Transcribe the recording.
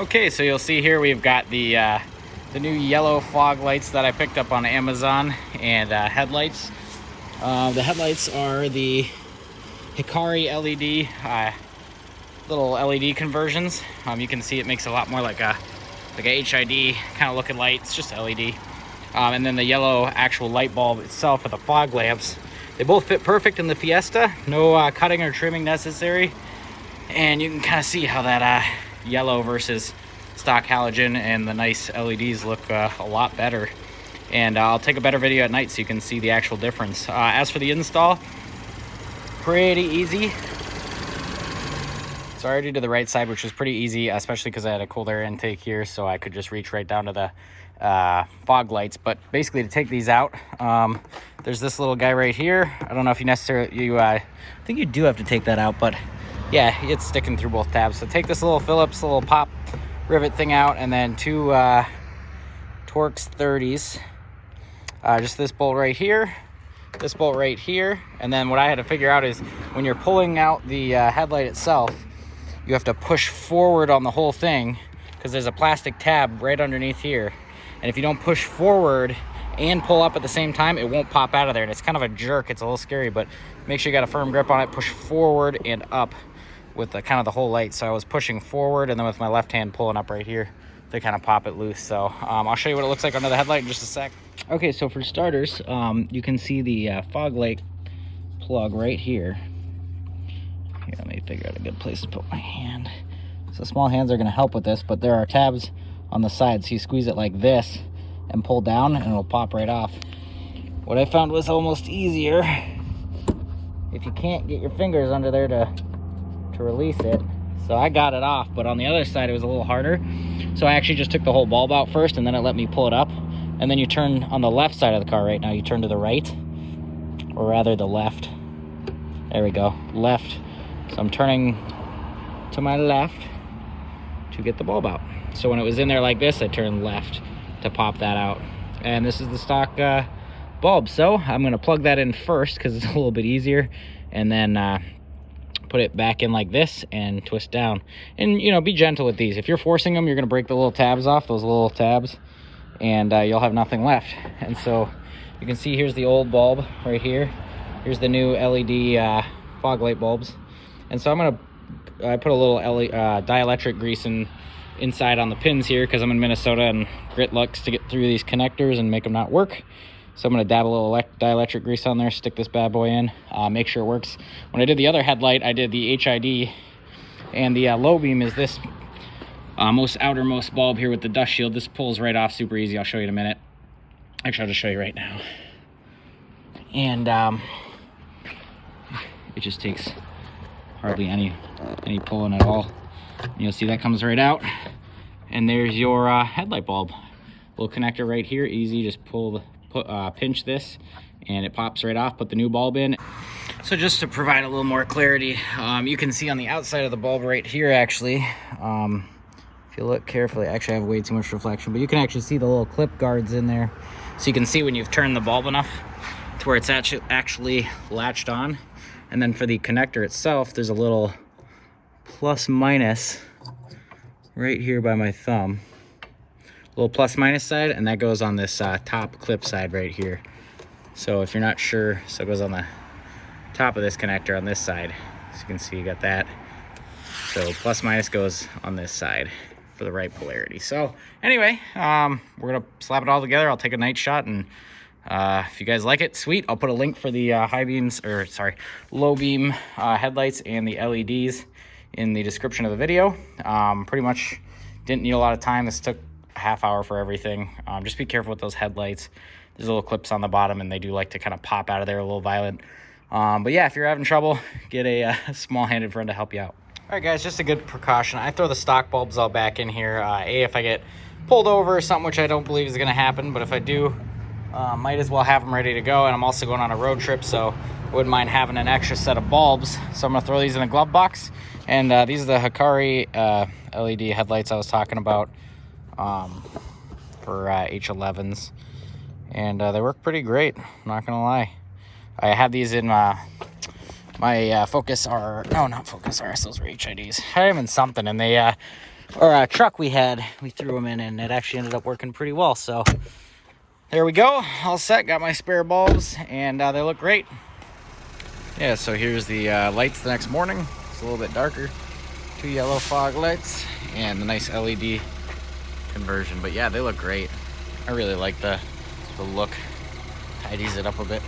Okay, so you'll see here we've got the new yellow fog lights that I picked up on Amazon, and headlights. The headlights are the Hikari LED, little LED conversions. You can see it makes a lot more like a HID kind of looking light. It's just LED. And then the yellow actual light bulb itself with the fog lamps. They both fit perfect in the Fiesta. No cutting or trimming necessary. And you can kind of see how that yellow versus stock halogen and the nice LEDs look a lot better. And I'll take a better video at night so you can see the actual difference. As for the install, pretty easy. So I already did the right side, which was pretty easy, especially because I had a cold air intake here, so I could just reach right down to the fog lights. But basically, to take these out, there's this little guy right here. I don't know if you necessarily, I think you do have to take that out, but yeah, it's sticking through both tabs. So take this little Phillips little pop rivet thing out, and then two Torx 30s. Just this bolt right here, this bolt right here. And then what I had to figure out is when you're pulling out the headlight itself, you have to push forward on the whole thing because there's a plastic tab right underneath here. And if you don't push forward and pull up at the same time, it won't pop out of there. And it's kind of a jerk. It's a little scary, but make sure you got a firm grip on it. Push forward and up with the kind of the whole light. So I was pushing forward and then with my left hand pulling up right here to kind of pop it loose. So I'll show you what it looks like under the headlight in just a sec. Okay, so for starters, you can see the fog light plug right here. Here, let me figure out a good place to put my hand. So small hands are going to help with this, but there are tabs on the side. So you squeeze it like this and pull down and it'll pop right off. What I found was almost easier if you can't get your fingers under there to release it. So I got it off, but on the other side it was a little harder. So I actually just took the whole bulb out first, and then it let me pull it up. And then you turn on the left side of the car right now. You turn to the right, or rather the left. There we go, left. So I'm turning to my left to get the bulb out. So when it was in there like this, I turned left to pop that out. And this is the stock bulb. So I'm gonna plug that in first because it's a little bit easier, and then put it back in like this and twist down. And you know, be gentle with these. If you're forcing them, you're gonna break the little tabs off, those little tabs, and you'll have nothing left. And so you can see here's the old bulb right here. Here's the new LED fog light bulbs. And so I put a little dielectric grease inside on the pins here because I'm in Minnesota and grit likes to get through these connectors and make them not work. So I'm going to dab a little dielectric grease on there, stick this bad boy in, make sure it works. When I did the other headlight, I did the HID, and the low beam is this most outermost bulb here with the dust shield. This pulls right off super easy. I'll show you in a minute. Actually, I'll just show you right now. And it just takes hardly any pulling at all. And you'll see that comes right out. And there's your headlight bulb. Little connector right here, easy, just pinch this and it pops right off. Put the new bulb in. So just to provide a little more clarity, you can see on the outside of the bulb right here, actually, if you look carefully, actually I have way too much reflection, but you can actually see the little clip guards in there. So you can see when you've turned the bulb enough to where it's actually latched on. And then for the connector itself, there's a little plus minus right here by my thumb. Little plus minus side, and that goes on this top clip side right here. So if you're not sure, so it goes on the top of this connector on this side. As you can see, you got that. So plus minus goes on this side for the right polarity. So anyway, we're gonna slap it all together. I'll take a night shot, and if you guys like it, sweet. I'll put a link for the low beam headlights and the LEDs in the description of the video. Pretty much didn't need a lot of time. This took a half hour for everything. Just be careful with those headlights. There's little clips on the bottom, and they do like to kind of pop out of there a little violent. But yeah, if you're having trouble, get a small-handed friend to help you out. All right, guys, just a good precaution. I throw the stock bulbs all back in here. If I get pulled over or something, which I don't believe is going to happen, but if I do, might as well have them ready to go. And I'm also going on a road trip, so I wouldn't mind having an extra set of bulbs. So I'm going to throw these in a glove box. And these are the Hikari LED headlights I was talking about for H11s. And they work pretty great, I'm not going to lie. I had these in my Focus R, no, not Focus RS, those were HIDs. I had them in something, and they or truck we had, we threw them in, and it actually ended up working pretty well. So there we go, all set. Got my spare bulbs, and they look great. Yeah, so here's the lights the next morning. It's a little bit darker. 2 yellow fog lights and the nice LED conversion. But yeah, they look great. I really like the look. Tidies it up a bit.